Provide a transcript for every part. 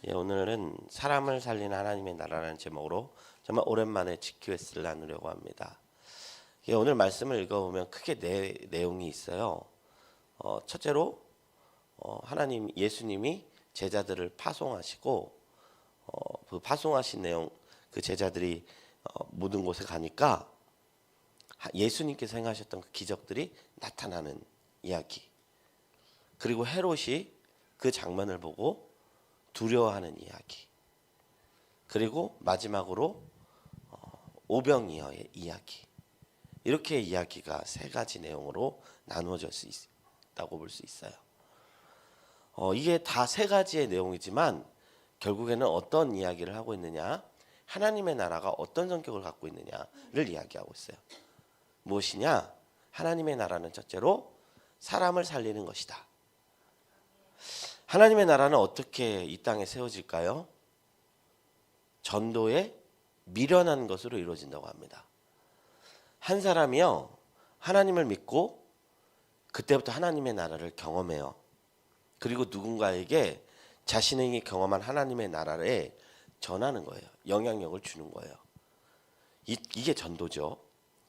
오늘은 사람을 살리는 하나님의 나라라는 제목으로 정말 오랜만에 GQS를 나누려고 합니다. 오늘 말씀을 읽어보면 크게 내용이 있어요. 첫째로 하나님 예수님이 제자들을 파송하시고 그 파송하신 내용, 그 제자들이 모든 곳에 가니까 예수님께서 행하셨던 그 기적들이 나타나는 이야기. 그리고 헤롯이 그 장면을 보고 두려워하는 이야기. 그리고 마지막으로 오병이어의 이야기. 이렇게 이야기가 세 가지 내용으로 나누어질 수 있다고 볼 수 있어요. 이게 다 세 가지의 내용이지만 결국에는 어떤 이야기를 하고 있느냐, 하나님의 나라가 어떤 성격을 갖고 있느냐를 이야기하고 있어요. 무엇이냐? 하나님의 나라는 첫째로 사람을 살리는 것이다. 하나님의 나라는 어떻게 이 땅에 세워질까요? 전도에 미련한 것으로 이루어진다고 합니다. 한 사람이요, 하나님을 믿고 그때부터 하나님의 나라를 경험해요. 그리고 누군가에게 자신이 경험한 하나님의 나라를 전하는 거예요. 영향력을 주는 거예요. 이게 전도죠.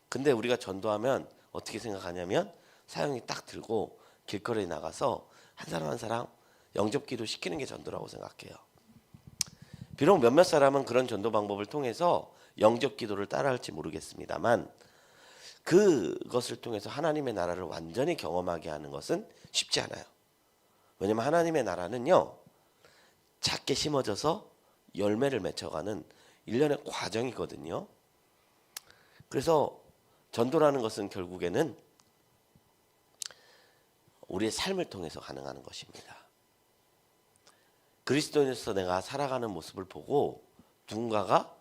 근데 우리가 전도하면 어떻게 생각하냐면 사형이 딱 들고 길거리에 나가서 한 사람 한 사람 영접기도 시키는 게 전도라고 생각해요. 비록 몇몇 사람은 그런 전도 방법을 통해서 영접기도를 따라할지 모르겠습니다만 그것을 통해서 하나님의 나라를 완전히 경험하게 하는 것은 쉽지 않아요. 왜냐하면 하나님의 나라는요, 작게 심어져서 열매를 맺혀가는 일련의 과정이거든요. 그래서 전도라는 것은 결국에는 우리의 삶을 통해서 가능한 것입니다. 그리스도인으로서 내가 살아가는 모습을 보고 누군가가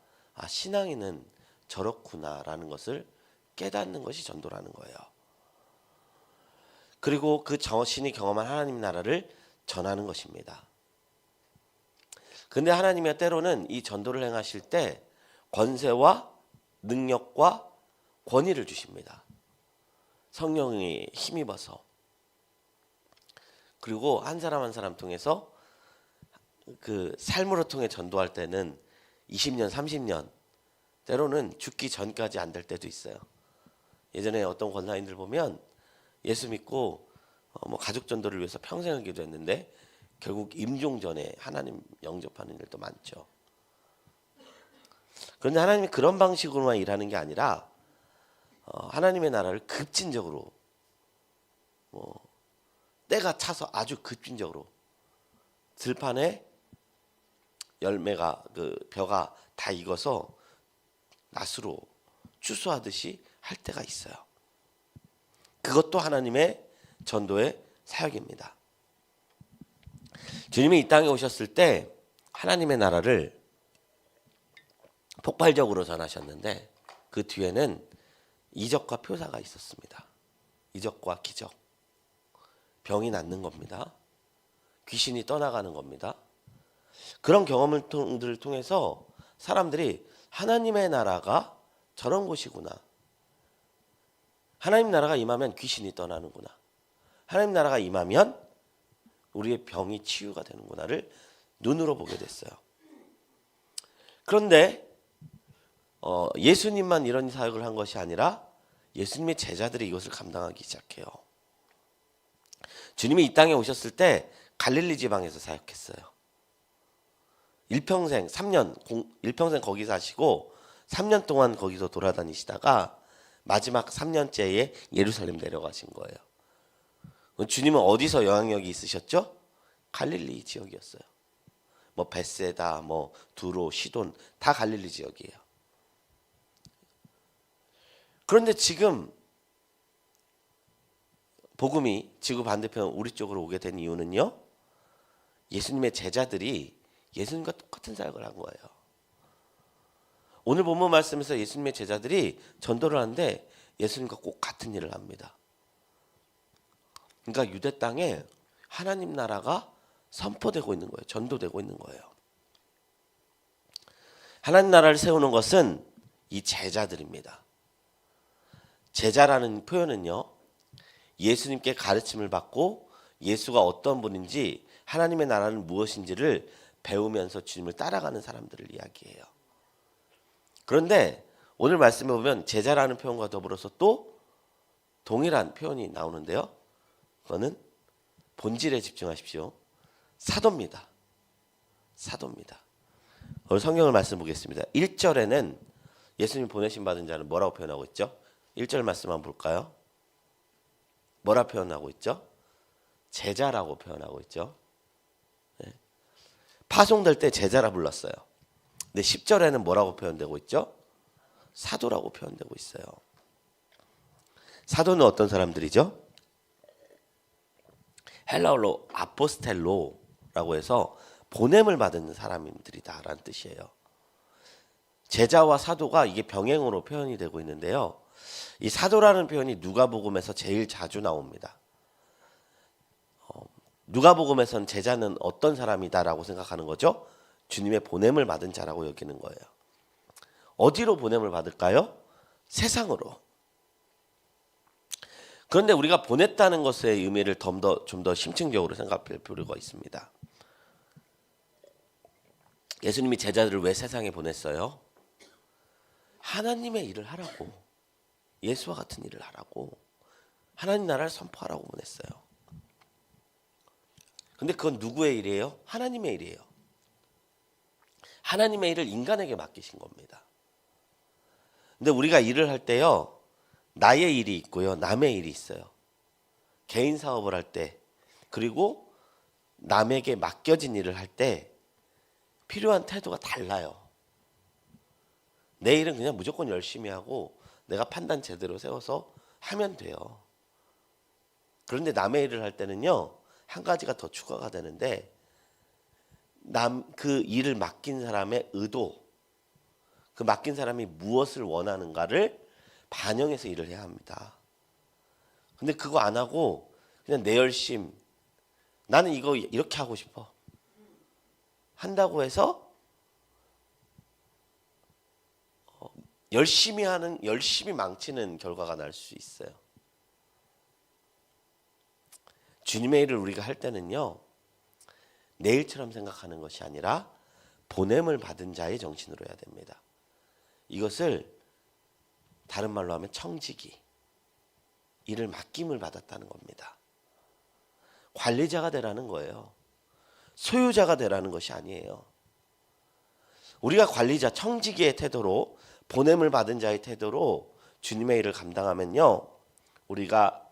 신앙인은 저렇구나라는 것을 깨닫는 것이 전도라는 거예요. 그리고 그 자신이 경험한 하나님 나라를 전하는 것입니다. 근데 하나님이 때로는 이 전도를 행하실 때 권세와 능력과 권위를 주십니다. 성령이 힘입어서. 그리고 한 사람 한 사람 통해서 그 삶으로 통해 전도할 때는 20년, 30년, 때로는 죽기 전까지 안 될 때도 있어요. 예전에 어떤 권사님들 보면 예수 믿고 가족 전도를 위해서 평생을 기도했는데 결국 임종 전에 하나님 영접하는 일도 많죠. 그런데 하나님이 그런 방식으로만 일하는 게 아니라 하나님의 나라를 급진적으로 때가 차서 아주 급진적으로 들판에 열매가 그 벼가 다 익어서 낫으로 추수하듯이 할 때가 있어요. 그것도 하나님의 전도의 사역입니다. 주님이 이 땅에 오셨을 때 하나님의 나라를 폭발적으로 전하셨는데 그 뒤에는 이적과 표사가 있었습니다. 이적과 기적. 병이 낫는 겁니다. 귀신이 떠나가는 겁니다. 그런 경험들을 통해서 사람들이 하나님의 나라가 저런 곳이구나. 하나님 나라가 임하면 귀신이 떠나는구나. 하나님 나라가 임하면 우리의 병이 치유가 되는구나를 눈으로 보게 됐어요. 그런데 예수님만 이런 사역을 한 것이 아니라 예수님의 제자들이 이것을 감당하기 시작해요. 주님이 이 땅에 오셨을 때 갈릴리 지방에서 사역했어요. 일평생 거기 사시고 3년 동안 거기서 돌아다니시다가 마지막 3년째에 예루살렘 내려가신 거예요. 주님은 어디서 영향력이 있으셨죠? 갈릴리 지역이었어요. 베세다, 두로, 시돈 다 갈릴리 지역이에요. 그런데 지금 복음이 지구 반대편 우리 쪽으로 오게 된 이유는요, 예수님의 제자들이 예수님과 똑같은 사역을 한 거예요. 오늘 본문 말씀에서 예수님의 제자들이 전도를 하는데 예수님과 꼭 같은 일을 합니다. 그러니까 유대 땅에 하나님 나라가 선포되고 있는 거예요. 전도되고 있는 거예요. 하나님 나라를 세우는 것은 이 제자들입니다. 제자라는 표현은요, 예수님께 가르침을 받고 예수가 어떤 분인지 하나님의 나라는 무엇인지를 배우면서 주님을 따라가는 사람들을 이야기해요. 그런데 오늘 말씀에 보면 제자라는 표현과 더불어서 또 동일한 표현이 나오는데요. 그거는 본질에 집중하십시오. 사도입니다. 사도입니다. 오늘 성경을 말씀 보겠습니다. 1절에는 예수님 보내심 받은 자는 뭐라고 표현하고 있죠? 1절 말씀 한번 볼까요? 뭐라 표현하고 있죠? 제자라고 표현하고 있죠. 네. 파송될 때 제자라 불렀어요. 근데 10절에는 뭐라고 표현되고 있죠? 사도라고 표현되고 있어요. 사도는 어떤 사람들이죠? 헬라어로 아포스텔로라고 해서 보냄을 받은 사람들이다라는 뜻이에요. 제자와 사도가 이게 병행으로 표현이 되고 있는데요. 이 사도라는 표현이 누가복음에서 제일 자주 나옵니다. 누가복음에서는 제자는 어떤 사람이다라고 생각하는 거죠? 주님의 보냄을 받은 자라고 여기는 거예요. 어디로 보냄을 받을까요? 세상으로. 그런데 우리가 보냈다는 것의 의미를 좀 더 심층적으로 생각할 필요가 있습니다. 예수님이 제자들을 왜 세상에 보냈어요? 하나님의 일을 하라고, 예수와 같은 일을 하라고, 하나님 나라를 선포하라고 보냈어요. 근데 그건 누구의 일이에요? 하나님의 일이에요. 하나님의 일을 인간에게 맡기신 겁니다. 근데 우리가 일을 할 때요, 나의 일이 있고요, 남의 일이 있어요. 개인 사업을 할 때, 그리고 남에게 맡겨진 일을 할 때 필요한 태도가 달라요. 내 일은 그냥 무조건 열심히 하고 내가 판단 제대로 세워서 하면 돼요. 그런데 남의 일을 할 때는요, 한 가지가 더 추가가 되는데, 그 일을 맡긴 사람의 의도, 그 맡긴 사람이 무엇을 원하는가를 반영해서 일을 해야 합니다. 근데 그거 안 하고 그냥 내 열심, 나는 이거 이렇게 하고 싶어 한다고 해서 열심히 망치는 결과가 날 수 있어요. 주님의 일을 우리가 할 때는요, 내 일처럼 생각하는 것이 아니라 보냄을 받은 자의 정신으로 해야 됩니다. 이것을 다른 말로 하면 청지기, 일을 맡김을 받았다는 겁니다. 관리자가 되라는 거예요. 소유자가 되라는 것이 아니에요. 우리가 관리자, 청지기의 태도로, 보냄을 받은 자의 태도로 주님의 일을 감당하면요, 우리가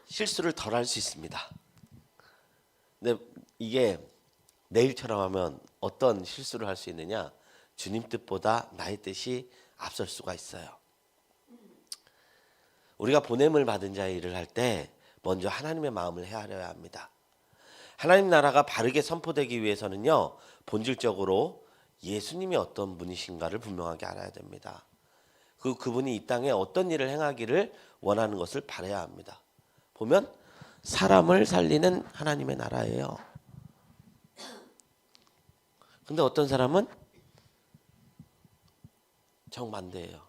실수를 덜 할 수 있습니다. 근데 이게 내 일처럼 하면 어떤 실수를 할 수 있느냐? 주님 뜻보다 나의 뜻이 앞설 수가 있어요. 우리가 보냄을 받은 자의 일을 할 때 먼저 하나님의 마음을 헤아려야 합니다. 하나님 나라가 바르게 선포되기 위해서는요, 본질적으로 예수님이 어떤 분이신가를 분명하게 알아야 됩니다. 그분이 이 땅에 어떤 일을 행하기를 원하는 것을 바라야 합니다. 보면 사람을 살리는 하나님의 나라예요. 근데 어떤 사람은 정반대예요.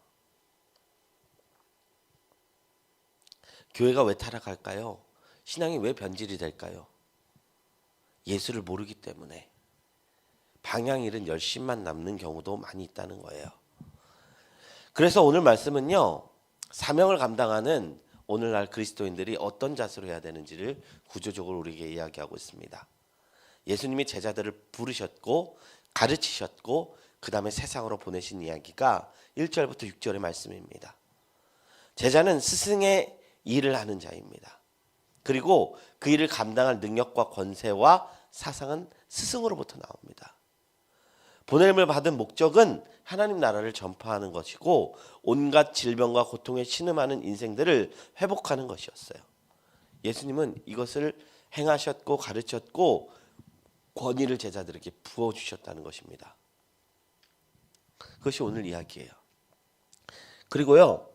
교회가 왜 타락할까요? 신앙이 왜 변질이 될까요? 예수를 모르기 때문에 방향 잃은 열심만 남는 경우도 많이 있다는 거예요. 그래서 오늘 말씀은요, 사명을 감당하는 오늘날 그리스도인들이 어떤 자세로 해야 되는지를 구조적으로 우리에게 이야기하고 있습니다. 예수님이 제자들을 부르셨고 가르치셨고 그 다음에 세상으로 보내신 이야기가 1절부터 6절의 말씀입니다. 제자는 스승의 일을 하는 자입니다. 그리고 그 일을 감당할 능력과 권세와 사상은 스승으로부터 나옵니다. 보냄을 받은 목적은 하나님 나라를 전파하는 것이고 온갖 질병과 고통에 신음하는 인생들을 회복하는 것이었어요. 예수님은 이것을 행하셨고 가르쳤고 권위를 제자들에게 부어주셨다는 것입니다. 그것이 오늘 이야기예요. 그리고요,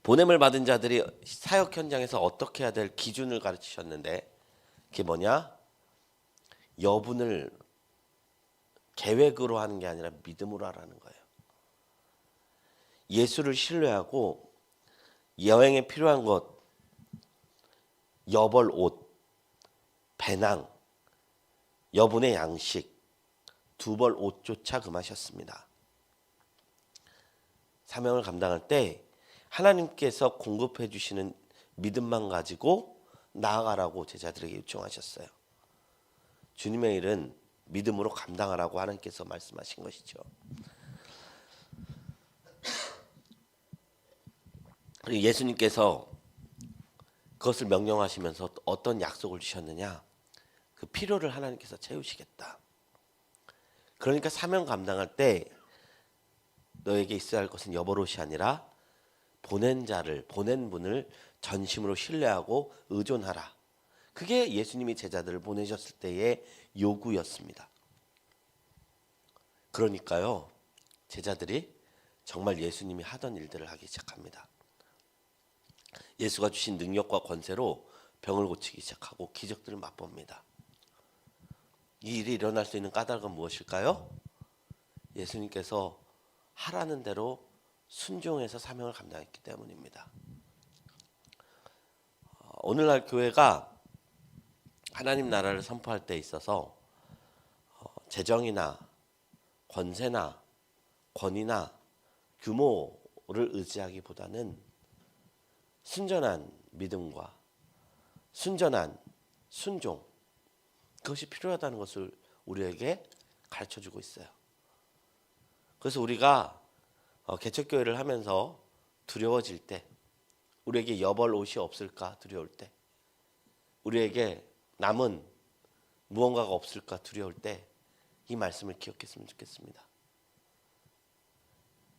보냄을 받은 자들이 사역 현장에서 어떻게 해야 될 기준을 가르치셨는데, 그게 뭐냐? 여분을 계획으로 하는 게 아니라 믿음으로 하라는 거예요. 예수를 신뢰하고 여행에 필요한 것, 여벌 옷, 배낭, 여분의 양식, 두 벌 옷조차 금하셨습니다. 사명을 감당할 때 하나님께서 공급해 주시는 믿음만 가지고 나아가라고 제자들에게 요청하셨어요. 주님의 일은 믿음으로 감당하라고 하나님께서 말씀하신 것이죠. 그리고 예수님께서 그것을 명령하시면서 어떤 약속을 주셨느냐? 그 필요를 하나님께서 채우시겠다. 그러니까 사명 감당할 때 너에게 있어야 할 것은 여벌옷이 아니라 보낸 분을 전심으로 신뢰하고 의존하라. 그게 예수님이 제자들을 보내셨을 때의 요구였습니다. 그러니까요, 제자들이 정말 예수님이 하던 일들을 하기 시작합니다. 예수가 주신 능력과 권세로 병을 고치기 시작하고 기적들을 맛봅니다. 이 일이 일어날 수 있는 까닭은 무엇일까요? 예수님께서 하라는 대로 순종해서 사명을 감당했기 때문입니다. 오늘날 교회가 하나님 나라를 선포할 때 있어서 재정이나 권세나 권위나 규모를 의지하기보다는 순전한 믿음과 순전한 순종, 그것이 필요하다는 것을 우리에게 가르쳐주고 있어요. 그래서 우리가 개척교회를 하면서 두려워질 때, 우리에게 여벌 옷이 없을까 두려울 때, 우리에게 남은 무언가가 없을까 두려울 때 이 말씀을 기억했으면 좋겠습니다.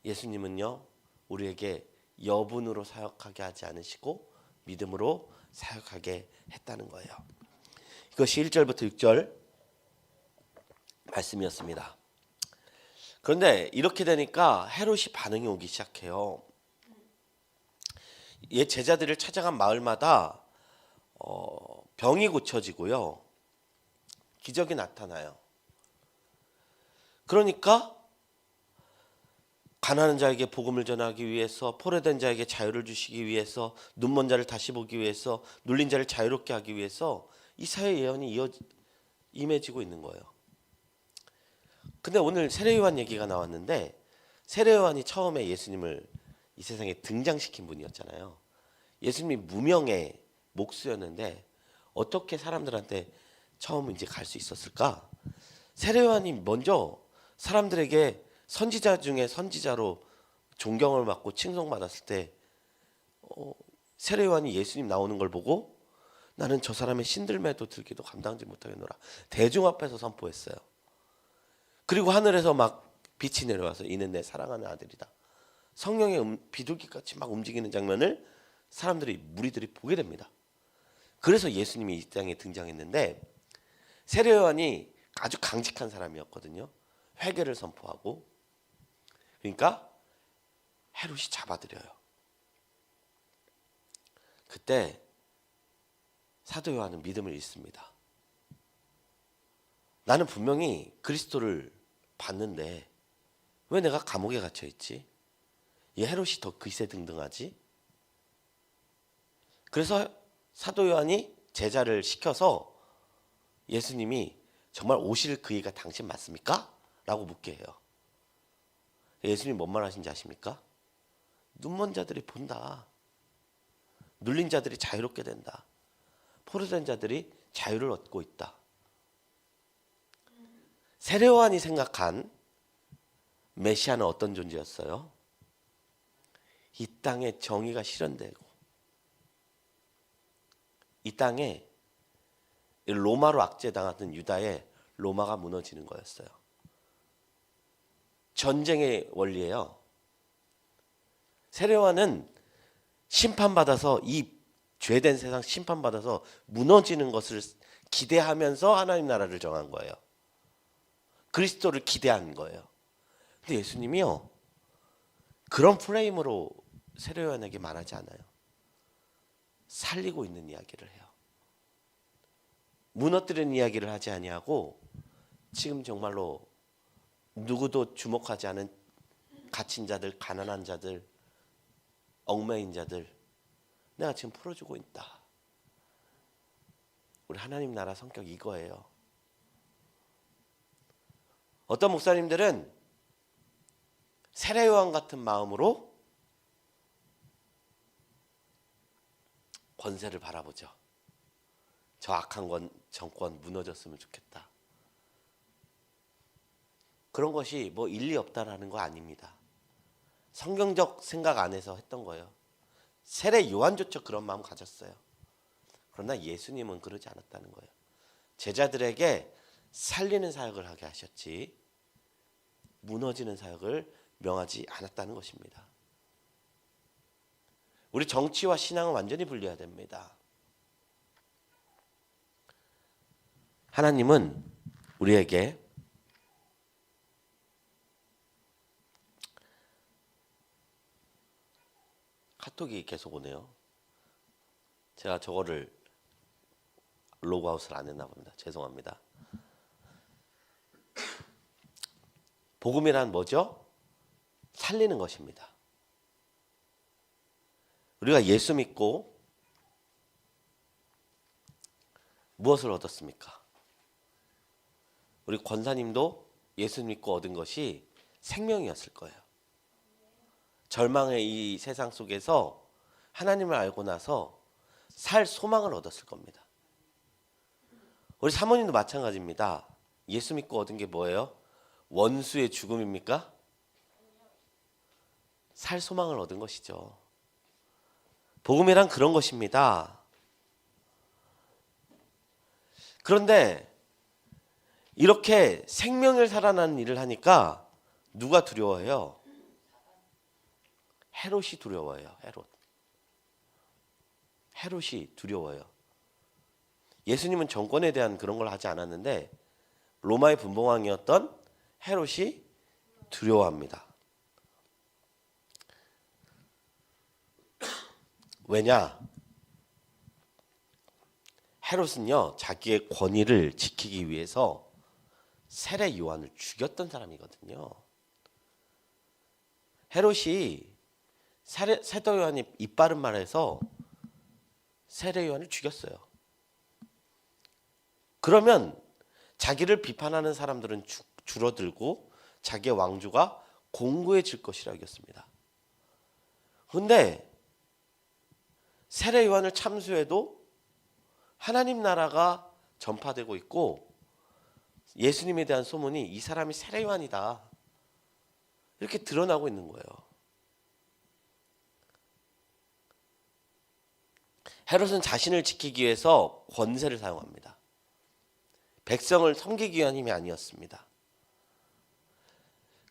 예수님은요, 우리에게 여분으로 사역하게 하지 않으시고 믿음으로 사역하게 했다는 거예요. 이것이 1절부터 6절 말씀이었습니다. 그런데 이렇게 되니까 헤롯이 반응이 오기 시작해요. 옛 제자들을 찾아간 마을마다 병이 고쳐지고요, 기적이 나타나요. 그러니까 가난한 자에게 복음을 전하기 위해서, 포로된 자에게 자유를 주시기 위해서, 눈먼 자를 다시 보기 위해서, 눌린 자를 자유롭게 하기 위해서 이 사회 예언이 임해지고 있는 거예요. 근데 오늘 세례요한 얘기가 나왔는데, 세례요한이 처음에 예수님을 이 세상에 등장시킨 분이었잖아요. 예수님이 무명의 목수였는데 어떻게 사람들한테 처음 이제 갈 수 있었을까? 세례요한이 먼저 사람들에게 선지자 중에 선지자로 존경을 받고 칭송받았을 때 세례요한이 예수님 나오는 걸 보고 나는 저 사람의 신들매도 들기도 감당하지 못하겠노라, 대중 앞에서 선포했어요. 그리고 하늘에서 막 빛이 내려와서 이는 내 사랑하는 아들이다, 성령의 비둘기같이 막 움직이는 장면을 무리들이 보게 됩니다. 그래서 예수님이 이 땅에 등장했는데, 세례요한이 아주 강직한 사람이었거든요. 회개를 선포하고. 그러니까 헤롯이 잡아들여요. 그때 사도 요한은 믿음을 잃습니다. 나는 분명히 그리스도를 봤는데 왜 내가 감옥에 갇혀 있지? 이 헤롯이 더 기세등등하지? 그래서 사도 요한이 제자를 시켜서 예수님이 정말 오실 그이가 당신 맞습니까? 라고 묻게 해요. 예수님이 뭔 말 하신지 아십니까? 눈먼 자들이 본다, 눌린 자들이 자유롭게 된다, 포로된 자들이 자유를 얻고 있다. 세례요한이 생각한 메시아는 어떤 존재였어요? 이 땅에 정의가 실현되고 이 땅에 로마로 압제당하던 유다의 로마가 무너지는 거였어요. 전쟁의 원리예요. 세례요한은 심판받아서, 이 죄된 세상 심판받아서 무너지는 것을 기대하면서 하나님 나라를 정한 거예요. 그리스도를 기대한 거예요. 근데 예수님이요, 그런 프레임으로 세례요한에게 말하지 않아요. 살리고 있는 이야기를 해요. 무너뜨리는 이야기를 하지 아니하고 지금 정말로 누구도 주목하지 않은 갇힌 자들, 가난한 자들, 얽매인 자들 내가 지금 풀어주고 있다. 우리 하나님 나라 성격 이거예요. 어떤 목사님들은 세례요한 같은 마음으로 권세를 바라보죠. 저 악한 정권 무너졌으면 좋겠다. 그런 것이 뭐 일리 없다라는 거 아닙니다. 성경적 생각 안에서 했던 거예요. 세례 요한조차 그런 마음 가졌어요. 그러나 예수님은 그러지 않았다는 거예요. 제자들에게 살리는 사역을 하게 하셨지 무너지는 사역을 명하지 않았다는 것입니다. 우리 정치와 신앙은 완전히 분리해야 됩니다. 하나님은 우리에게 카톡이 계속 오네요. 제가 저거를 로그아웃을 안 했나 봅니다. 죄송합니다. 복음이란 뭐죠? 살리는 것입니다. 우리가 예수 믿고 무엇을 얻었습니까? 우리 권사님도 예수 믿고 얻은 것이 생명이었을 거예요. 절망의 이 세상 속에서 하나님을 알고 나서 살 소망을 얻었을 겁니다. 우리 사모님도 마찬가지입니다. 예수 믿고 얻은 게 뭐예요? 원수의 죽음입니까? 살 소망을 얻은 것이죠. 복음이란 그런 것입니다. 그런데 이렇게 생명을 살아나는 일을 하니까 누가 두려워해요? 헤롯이 두려워해요. 헤롯이 두려워요. 예수님은 정권에 대한 그런 걸 하지 않았는데 로마의 분봉왕이었던 헤롯이 두려워합니다. 왜냐? 헤롯은요 자기의 권위를 지키기 위해서 세례 요한을 죽였던 사람이거든요. 헤롯이 세례 요한이 이빠른 말해서 세례 요한을 죽였어요. 그러면 자기를 비판하는 사람들은 줄어들고 자기의 왕조가 공고해질 것이라 여겼습니다. 그런데 세례 요한을 참수해도 하나님 나라가 전파되고 있고 예수님에 대한 소문이 이 사람이 세례 요한이다 이렇게 드러나고 있는 거예요. 헤롯은 자신을 지키기 위해서 권세를 사용합니다. 백성을 섬기기 위한 힘이 아니었습니다.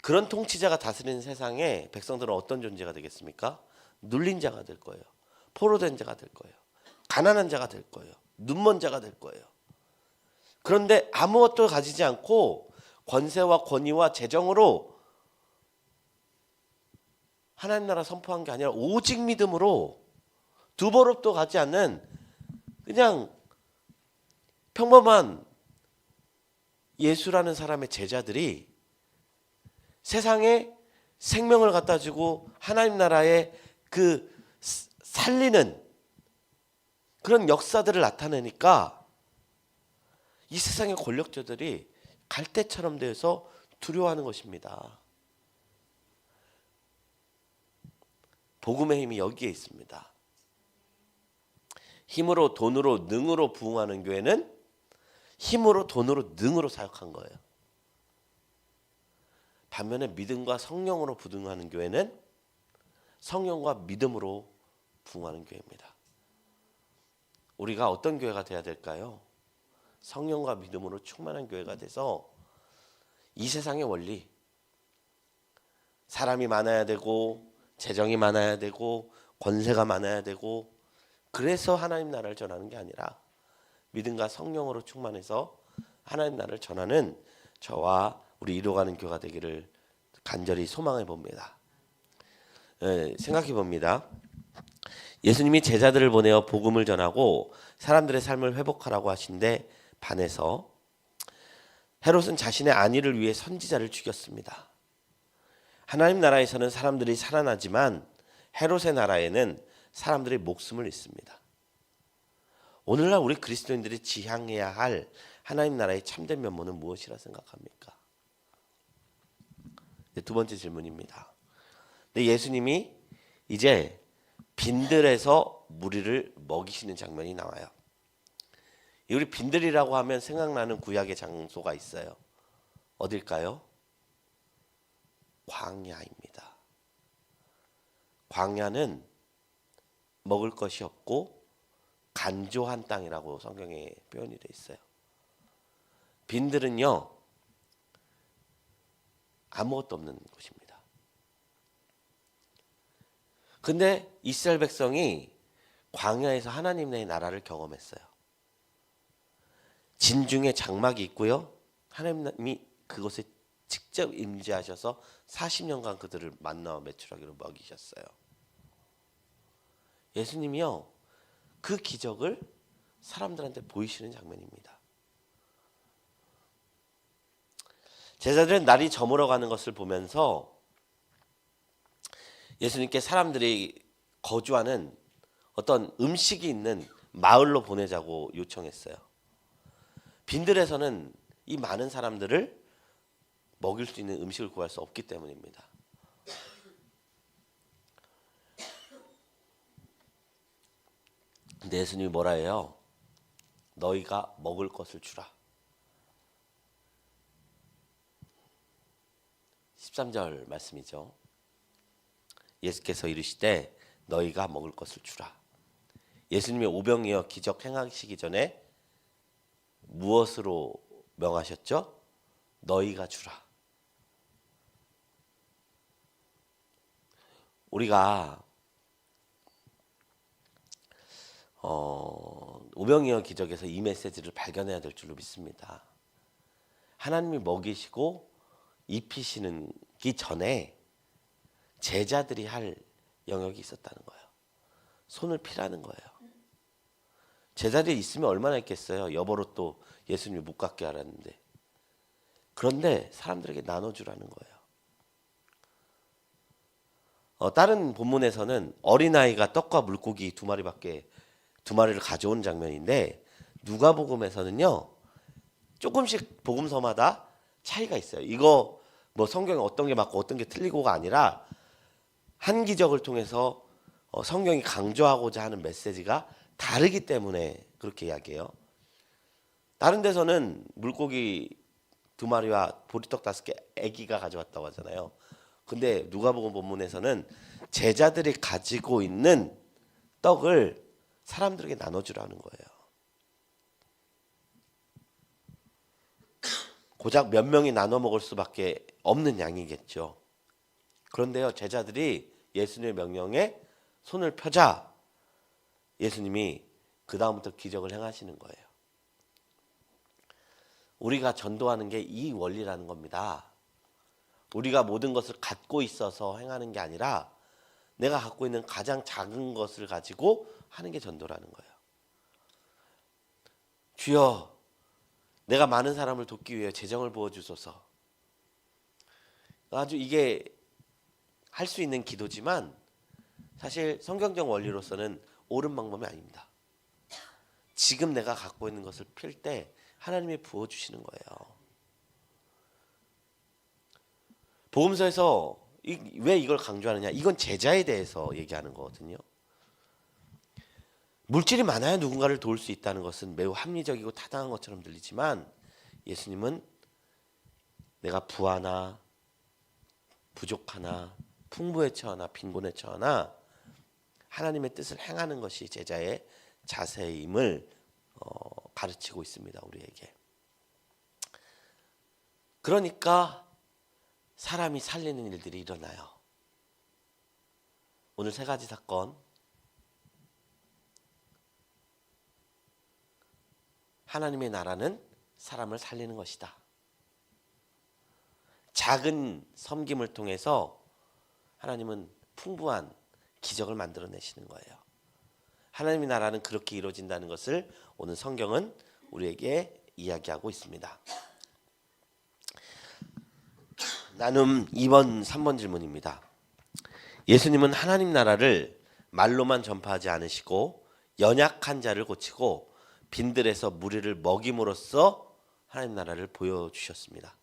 그런 통치자가 다스리는 세상에 백성들은 어떤 존재가 되겠습니까? 눌린 자가 될 거예요. 포로된 자가 될 거예요. 가난한 자가 될 거예요. 눈먼 자가 될 거예요. 그런데 아무것도 가지지 않고 권세와 권위와 재정으로 하나님 나라 선포한 게 아니라 오직 믿음으로 두 벌업도 가지 않는 그냥 평범한 예수라는 사람의 제자들이 세상에 생명을 갖다 주고 하나님 나라의 그 살리는 그런 역사들을 나타내니까 이 세상의 권력자들이 갈대처럼 되어서 두려워하는 것입니다. 복음의 힘이 여기에 있습니다. 힘으로 돈으로 능으로 부흥하는 교회는 힘으로 돈으로 능으로 사역한 거예요. 반면에 믿음과 성령으로 부흥하는 교회는 성령과 믿음으로 부흥하는 교회입니다. 우리가 어떤 교회가 돼야 될까요? 성령과 믿음으로 충만한 교회가 돼서 이 세상의 원리, 사람이 많아야 되고 재정이 많아야 되고 권세가 많아야 되고 그래서 하나님 나라를 전하는 게 아니라 믿음과 성령으로 충만해서 하나님 나라를 전하는 저와 우리 이루어가는 교회가 되기를 간절히 소망해 봅니다. 생각해 봅니다. 예수님이 제자들을 보내어 복음을 전하고 사람들의 삶을 회복하라고 하신데 반해서 헤롯은 자신의 안위를 위해 선지자를 죽였습니다. 하나님 나라에서는 사람들이 살아나지만 헤롯의 나라에는 사람들이 목숨을 잃습니다. 오늘날 우리 그리스도인들이 지향해야 할 하나님 나라의 참된 면모는 무엇이라 생각합니까? 두 번째 질문입니다. 예수님이 이제 빈들에서 무리를 먹이시는 장면이 나와요. 우리 빈들이라고 하면 생각나는 구약의 장소가 있어요. 어딜까요? 광야입니다. 광야는 먹을 것이 없고 간조한 땅이라고 성경에 표현이 되어 있어요. 빈들은요, 아무것도 없는 곳입니다. 근데 이스라엘 백성이 광야에서 하나님의 나라를 경험했어요. 진중에 장막이 있고요, 하나님이 그곳에 직접 임재하셔서 40년간 그들을 만나와 메추라기로 먹이셨어요. 예수님이요, 그 기적을 사람들한테 보이시는 장면입니다. 제자들은 날이 저물어 가는 것을 보면서 예수님께 사람들이 거주하는 어떤 음식이 있는 마을로 보내자고 요청했어요. 빈들에서는 이 많은 사람들을 먹일 수 있는 음식을 구할 수 없기 때문입니다. 근데 예수님이 뭐라 해요? 너희가 먹을 것을 주라. 13절 말씀이죠. 예수께서 이르시되 너희가 먹을 것을 주라. 예수님이 오병이어 기적 행하시기 전에 무엇으로 명하셨죠? 너희가 주라. 우리가 오병이어 기적에서 이 메시지를 발견해야 될 줄로 믿습니다. 하나님이 먹이시고 입히시는 기 전에 제자들이 할 영역이 있었다는 거예요. 손을 피라는 거예요. 제자들이 있으면 얼마나 있겠어요. 여보로 또 예수님이 못 갖게 하라는데. 그런데 사람들에게 나눠주라는 거예요. 다른 본문에서는 어린아이가 떡과 물고기 두 마리를 가져온 장면인데, 누가복음에서는요 조금씩 복음서마다 차이가 있어요. 이거 뭐 성경에 어떤 게 맞고 어떤 게 틀리고가 아니라 한 기적을 통해서 성경이 강조하고자 하는 메시지가 다르기 때문에 그렇게 이야기해요. 다른 데서는 물고기 2마리와 보리떡 5개 아기가 가져왔다고 하잖아요. 근데 누가복음 본문에서는 제자들이 가지고 있는 떡을 사람들에게 나눠주라는 거예요. 고작 몇 명이 나눠 먹을 수밖에 없는 양이겠죠. 그런데요, 제자들이 예수님의 명령에 손을 펴자 예수님이 그 다음부터 기적을 행하시는 거예요. 우리가 전도하는 게 이 원리라는 겁니다. 우리가 모든 것을 갖고 있어서 행하는 게 아니라 내가 갖고 있는 가장 작은 것을 가지고 하는 게 전도라는 거예요. 주여, 내가 많은 사람을 돕기 위해 재정을 부어주소서. 아주 이게 할 수 있는 기도지만 사실 성경적 원리로서는 옳은 방법이 아닙니다. 지금 내가 갖고 있는 것을 필 때 하나님이 부어주시는 거예요. 복음서에서 왜 이걸 강조하느냐? 이건 제자에 대해서 얘기하는 거거든요. 물질이 많아야 누군가를 도울 수 있다는 것은 매우 합리적이고 타당한 것처럼 들리지만, 예수님은 내가 부하나 부족하나 풍부에 처하나 빈곤에 처하나 하나님의 뜻을 행하는 것이 제자의 자세임을 가르치고 있습니다, 우리에게. 그러니까 사람이 살리는 일들이 일어나요. 오늘 3가지 사건, 하나님의 나라는 사람을 살리는 것이다. 작은 섬김을 통해서 하나님은 풍부한 기적을 만들어내시는 거예요. 하나님의 나라는 그렇게 이루어진다는 것을 오늘 성경은 우리에게 이야기하고 있습니다. 나눔 2번, 3번 질문입니다. 예수님은 하나님 나라를 말로만 전파하지 않으시고 연약한 자를 고치고 빈들에서 무리를 먹임으로써 하나님 나라를 보여주셨습니다.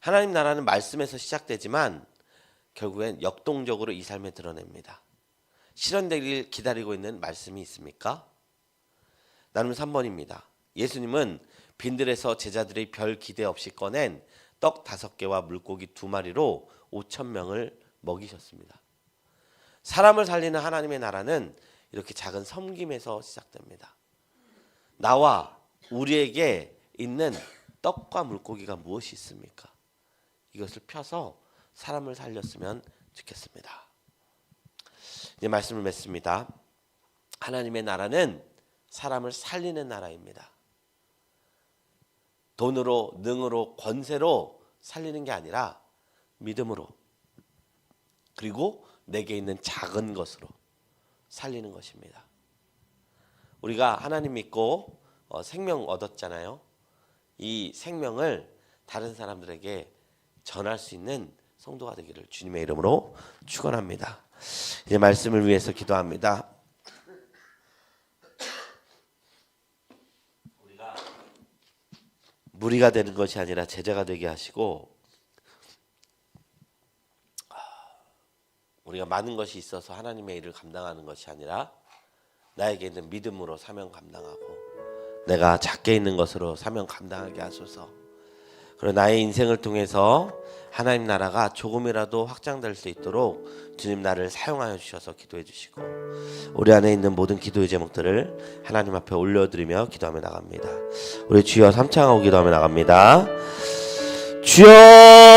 하나님 나라는 말씀에서 시작되지만 결국엔 역동적으로 이 삶에 드러냅니다. 실현되길 기다리고 있는 말씀이 있습니까? 나눔 3번입니다. 예수님은 빈들에서 제자들이 별 기대 없이 꺼낸 떡 5개와 물고기 2마리로 5,000명을 먹이셨습니다. 사람을 살리는 하나님의 나라는 이렇게 작은 섬김에서 시작됩니다. 나와 우리에게 있는 떡과 물고기가 무엇이 있습니까? 이것을 펴서 사람을 살렸으면 좋겠습니다. 이제 말씀을 맺습니다. 하나님의 나라는 사람을 살리는 나라입니다. 돈으로, 능으로, 권세로 살리는 게 아니라 믿음으로, 그리고 내게 있는 작은 것으로 살리는 것입니다. 우리가 하나님 믿고 생명 얻었잖아요. 이 생명을 다른 사람들에게 전할 수 있는 성도가 되기를 주님의 이름으로 축원합니다. 이제 말씀을 위해서 기도합니다. 우리가 무리가 되는 것이 아니라 제자가 되게 하시고, 우리가 많은 것이 있어서 하나님의 일을 감당하는 것이 아니라 나에게 있는 믿음으로 사명 감당하고, 내가 작게 있는 것으로 사명 감당하게 하소서. 그리고 나의 인생을 통해서 하나님 나라가 조금이라도 확장될 수 있도록 주님 나를 사용하여 주셔서 기도해 주시고, 우리 안에 있는 모든 기도의 제목들을 하나님 앞에 올려드리며 기도하며 나갑니다. 우리 주여 삼창하고 기도하며 나갑니다. 주여